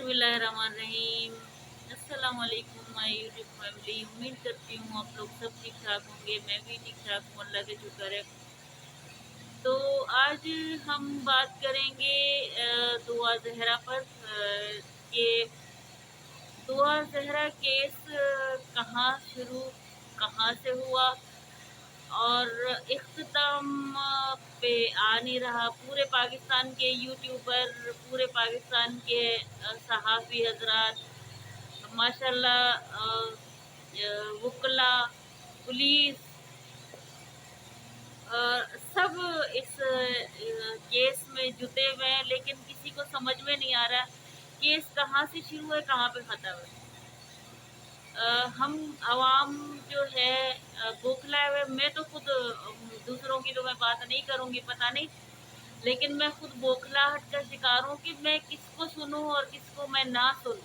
बिस्मिल्लाहिर्रहमानिर्रहीम। अस्सलाम वालेकुम माय यूट्यूब फैमिली। उम्मीद करती हूँ आप लोग सब ठीक ठाक होंगे। मैं भी ठीक ठाक हूँ, अल्लाह के शुक्र है। तो आज हम बात करेंगे दुआ जहरा पर कि दुआ जहरा केस कहाँ शुरू, कहाँ से हुआ और इख्तिताम पे आ नहीं रहा। पूरे पाकिस्तान के यूट्यूबर, पूरे पाकिस्तान के सहाफ़ी हजरात माशाल्लाह, वकला, पुलिस, सब इस केस में जुटे हुए हैं, लेकिन किसी को समझ में नहीं आ रहा केस कहाँ से शुरू है, कहाँ पे ख़त्म है। हम आवाम जो है बौखलाए हुए। मैं तो खुद दूसरों की तो मैं बात नहीं करूँगी, पता नहीं, लेकिन मैं खुद बौखलाहट का शिकार हूँ कि मैं किसको सुनूँ और किसको मैं ना सुनूँ।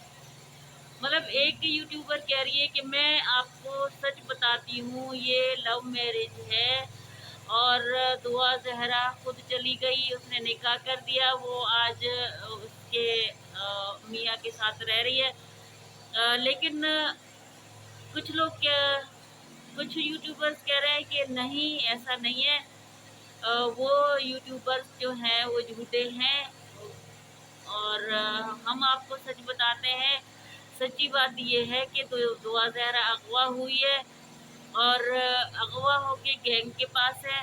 मतलब एक यूट्यूबर कह रही है कि मैं आपको सच बताती हूँ, ये लव मैरिज है और दुआ जहरा खुद चली गई, उसने निकाह कर दिया, वो आज उसके मियाँ के साथ रह रही है। लेकिन कुछ लोग कुछ यूट्यूबर्स कह रहे हैं कि नहीं, ऐसा नहीं है। वो यूट्यूबर्स जो हैं वो झूठे हैं और हम आपको सच बताते हैं। सच्ची बात ये है कि दुआ जहरा अगवा हुई है और अगवा होके गैंग के पास है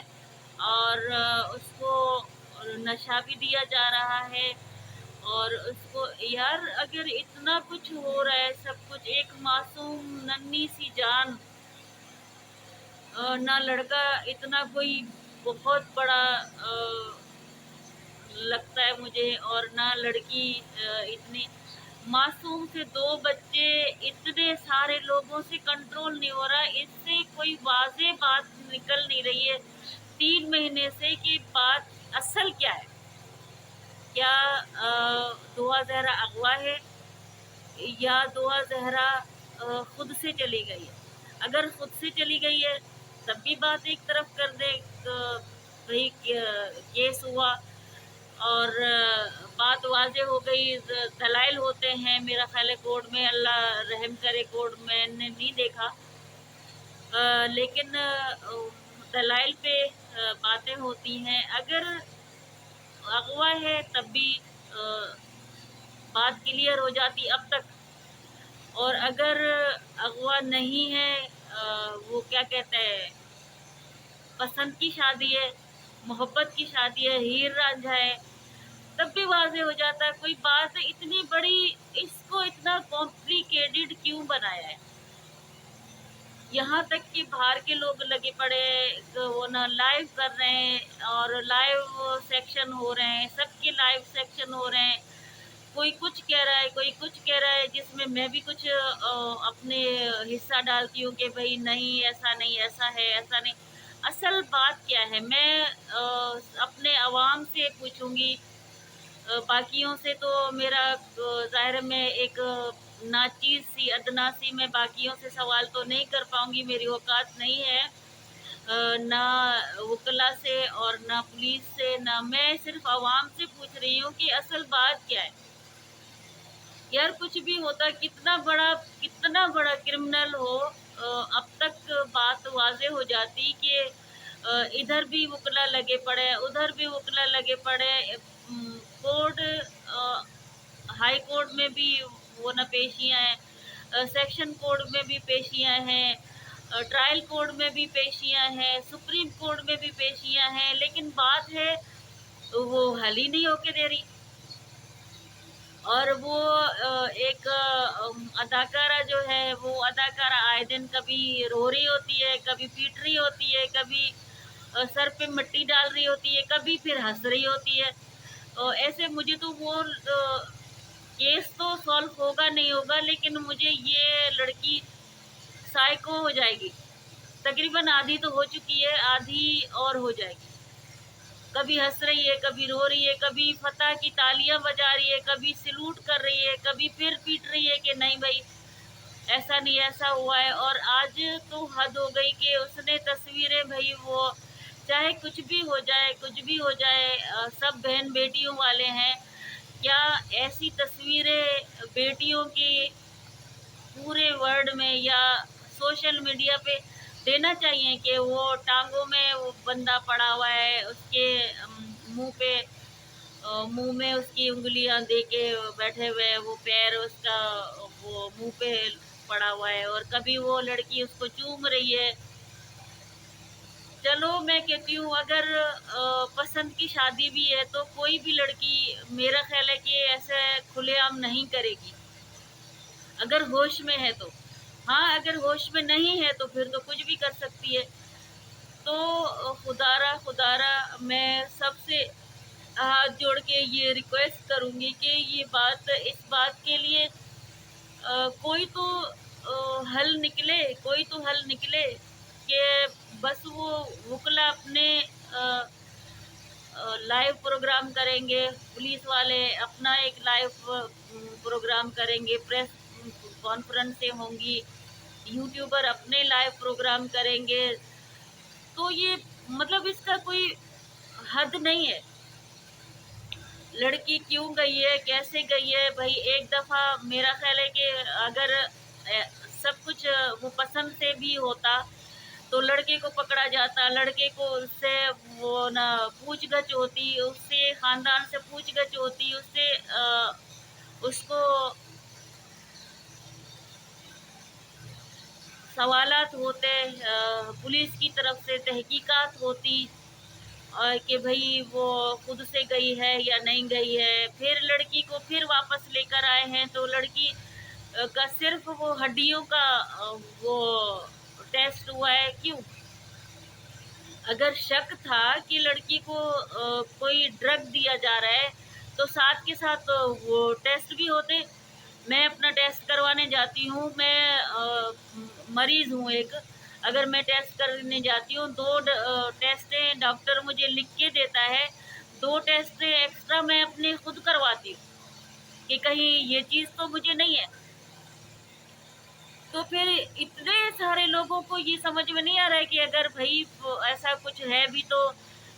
और उसको नशा भी दिया जा रहा है। और उसको यार, अगर इतना कुछ हो रहा है, सब कुछ, एक मासूम नन्ही सी जान, ना लड़का इतना कोई बहुत बड़ा लगता है मुझे, और ना लड़की इतनी मासूम से, दो बच्चे, इतने सारे लोगों से कंट्रोल नहीं हो रहा। इससे कोई वाज़ेह बात निकल नहीं रही है 3 महीने से कि बात असल क्या है। क्या दुआ जहरा अगवा है या दुआ जहरा खुद से चली गई है? अगर खुद से चली गई है तब भी बात एक तरफ कर दे, भाई केस हुआ और बात वाज़ेह हो गई। दलाइल होते हैं, मेरा ख्याल है कोर्ट में, अल्लाह रहम करे, कोर्ट मैंने नहीं देखा, लेकिन दलाइल पे बातें होती हैं। अगर अगवा है तब भी बात क्लियर हो जाती अब तक, और अगर अगवा नहीं है, वो क्या कहते हैं, पसंद की शादी है, मोहब्बत की शादी है, हीर रांझा है, तब भी वाज़ेह हो जाता है। कोई बात इतनी बड़ी, इसको इतना कॉम्प्लिकेटेड क्यों बनाया है? यहाँ तक कि बाहर के लोग लगे पड़े, वो ना लाइव कर रहे हैं और लाइव सेक्शन हो रहे हैं, सबके लाइव सेक्शन हो रहे हैं। कोई कुछ कह रहा है, कोई कुछ कह रहा है, जिसमें मैं भी कुछ अपने हिस्सा डालती हूँ कि भाई नहीं, ऐसा नहीं, ऐसा है, ऐसा नहीं। असल बात क्या है, मैं अपने अवाम से पूछूंगी। बाकियों से तो मेरा ज़ाहिर है, मैं एक नाचीज़ सी, अदना सी, मैं बाकियों से सवाल तो नहीं कर पाऊँगी, मेरी औकात नहीं है। ना वकला से और ना पुलिस से, ना, मैं सिर्फ अवाम से पूछ रही हूँ कि असल बात क्या है। यार कुछ भी होता, कितना बड़ा क्रिमिनल हो, अब तक बात वाज़ेह हो जाती कि इधर भी वकला लगे पड़े, उधर भी वकला लगे पड़े। कोर्ट, हाई कोर्ट में भी वो ना पेशियाँ हैं, सेक्शन कोर्ट में भी पेशियाँ हैं, ट्रायल कोर्ट में भी पेशियाँ हैं, सुप्रीम कोर्ट में भी पेशियाँ हैं, लेकिन बात है वो हल ही नहीं होके दे रही। और वो एक अदाकारा जो है, वो अदाकारा आए दिन कभी रो रही होती है, कभी पीट रही होती है, कभी सर पे मिट्टी डाल रही होती है, कभी फिर हंस रही होती है। ऐसे मुझे तो वो केस तो सॉल्व होगा नहीं होगा, लेकिन मुझे ये लड़की साइको हो जाएगी। तकरीबन आधी तो हो चुकी है, आधी और हो जाएगी। कभी हंस रही है, कभी रो रही है, कभी फतह की तालियां बजा रही है, कभी सलूट कर रही है, कभी फिर पीट रही है कि नहीं भाई, ऐसा नहीं, ऐसा हुआ है। और आज तो हद हो गई कि उसने तस्वीरें, भाई वो चाहे कुछ भी हो जाए, कुछ भी हो जाए, सब बहन बेटियों वाले हैं, क्या ऐसी तस्वीरें बेटियों की पूरे वर्ल्ड में या सोशल मीडिया पे देना चाहिए कि वो टांगों में वो बंदा पड़ा हुआ है, उसके मुंह पे मुंह में उसकी उंगलियां दे के बैठे हुए हैं, वो पैर उसका वो मुंह पे पड़ा हुआ है, और कभी वो लड़की उसको चूम रही है। चलो मैं कहती हूँ अगर पसंद की शादी भी है तो कोई भी लड़की मेरा ख्याल है कि ऐसे खुलेआम नहीं करेगी, अगर होश में है तो। हाँ, अगर होश में नहीं है तो फिर तो कुछ भी कर सकती है। तो खुदारा खुदारा मैं सबसे हाथ जोड़ के ये रिक्वेस्ट करूंगी कि ये बात, इस बात के लिए कोई तो हल निकले, कोई तो हल निकले कि बस वो वकला अपने लाइव प्रोग्राम करेंगे, पुलिस वाले अपना एक लाइव प्रोग्राम करेंगे, प्रेस कॉन्फ्रेंसें होंगी, यूट्यूबर अपने लाइव प्रोग्राम करेंगे। तो ये मतलब इसका कोई हद नहीं है। लड़की क्यों गई है, कैसे गई है, भाई एक दफा मेरा ख्याल है कि अगर सब कुछ वो पसंद से भी होता तो लड़के को पकड़ा जाता, लड़के को उससे वो ना पूछगछ होती, उससे खानदान से पूछगछ होती, उससे उसको सवालात होते, पुलिस की तरफ से तहकीकात होती, और कि भाई वो खुद से गई है या नहीं गई है। फिर लड़की को फिर वापस लेकर आए हैं तो लड़की का सिर्फ वो हड्डियों का वो टेस्ट हुआ है। क्यों? अगर शक था कि लड़की को कोई ड्रग दिया जा रहा है तो साथ के साथ वो टेस्ट भी होते। मैं अपना टेस्ट करवाने जाती हूँ, मैं मरीज हूँ एक, अगर मैं टेस्ट करने जाती हूँ, दो टेस्टें डॉक्टर मुझे लिख के देता है, दो टेस्ट एक्स्ट्रा मैं अपने खुद करवाती हूँ कि कहीं ये चीज़ तो मुझे नहीं है। तो फिर इतने सारे लोगों को ये समझ में नहीं आ रहा है कि अगर भाई ऐसा कुछ है भी तो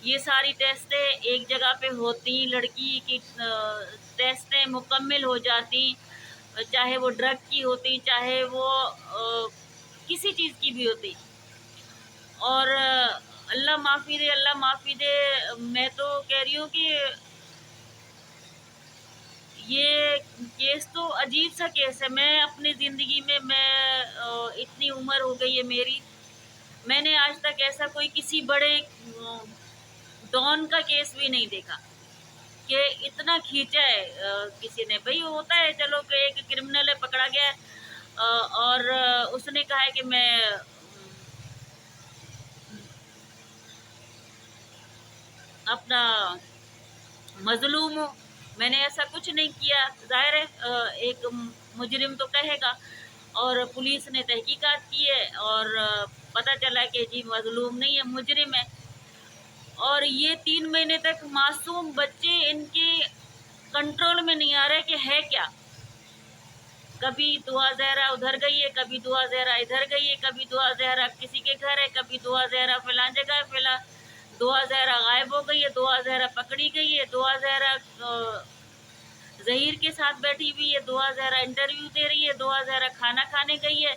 ये सारी टेस्टें एक जगह पे होती, लड़की की टेस्टें मुकम्मल हो जाती, चाहे वो ड्रग की होती, चाहे वो किसी चीज़ की भी होती। और अल्लाह माफ़ी दे, अल्लाह माफ़ी दे। मैं तो कह रही हूँ कि ये केस तो अजीब सा केस है। मैं अपनी ज़िंदगी में इतनी उम्र हो गई है मेरी, मैंने आज तक ऐसा कोई किसी बड़े डॉन का केस भी नहीं देखा कि इतना खींचा है किसी ने। भाई होता है, चलो कि एक क्रिमिनल है, पकड़ा गया है, और उसने कहा है कि मैं अपना मजलूम हूँ, मैंने ऐसा कुछ नहीं किया। जाहिर है एक मुजरिम तो कहेगा, और पुलिस ने तहकीकात की है और पता चला कि जी मजलूम नहीं है, मुजरिम है। और ये 3 महीने तक मासूम बच्चे इनके कंट्रोल में नहीं आ रहे कि है क्या। कभी दुआ जहरा उधर गई है, कभी दुआ जहरा इधर गई है, कभी दुआ जहरा किसी के घर है, कभी दुआ जहरा फलां जगह फला, दुआ जहरा गायब हो गई है, दुआ जहरा पकड़ी गई है, दुआ जहरा जहीर के साथ बैठी हुई है, दुआ जहरा इंटरव्यू दे रही है, दुआ जहरा खाना खाने गई है,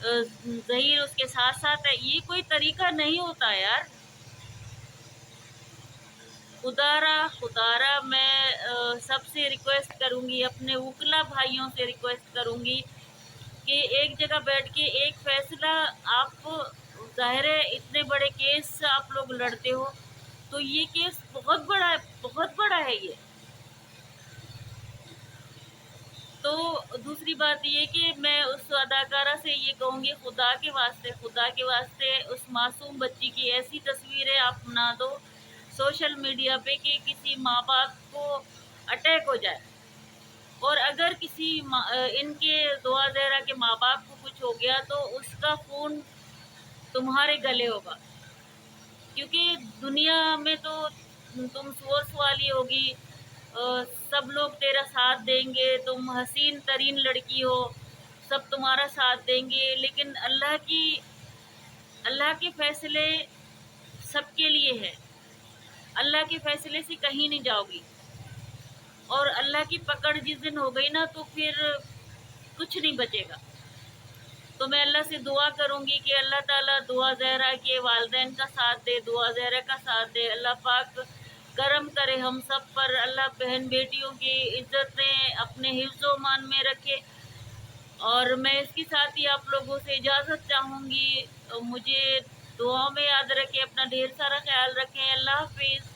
जहीर उसके साथ साथ है। ये कोई तरीका नहीं होता यार। खुदारा खुदारा मैं सबसे रिक्वेस्ट करूंगी, अपने वकला भाइयों से रिक्वेस्ट करूंगी कि एक जगह बैठ के एक फैसला आप, जाहिर है इतने बड़े केस आप लोग लड़ते हो तो ये केस बहुत बड़ा है, बहुत बड़ा है ये। तो दूसरी बात ये कि मैं उस अदाकारा से ये कहूँगी, खुदा के वास्ते, खुदा के वास्ते उस मासूम बच्ची की ऐसी तस्वीरें आप बना दो सोशल मीडिया पे कि किसी माँ बाप को अटैक हो जाए। और अगर किसी इनके दुआ जहरा के माँ बाप को कुछ हो गया तो उसका खून तुम्हारे गले होगा, क्योंकि दुनिया में तो तुम सोर्स वाली होगी, सब लोग तेरा साथ देंगे, तुम हसीन तरीन लड़की हो, सब तुम्हारा साथ देंगे, लेकिन अल्लाह के फैसले सबके लिए है, अल्लाह के फैसले से कहीं नहीं जाओगी। اور اللہ کی پکڑ جس دن ہو گئی نا تو پھر کچھ نہیں بچے گا. تو میں اللہ سے دعا کروں گی کہ اللہ تعالیٰ دعا زہرا کے والدین کا ساتھ دے، دعا زہرا کا ساتھ دے. اللہ پاک کرم کرے ہم سب پر. اللہ بہن بیٹیوں کی عزت میں اپنے حفظ و امان میں رکھے. اور میں اس کے ساتھ ہی آپ لوگوں سے اجازت چاہوں گی. مجھے دعاؤں میں یاد رکھے، اپنا ڈھیر سارا خیال رکھیں. اللہ حافظ.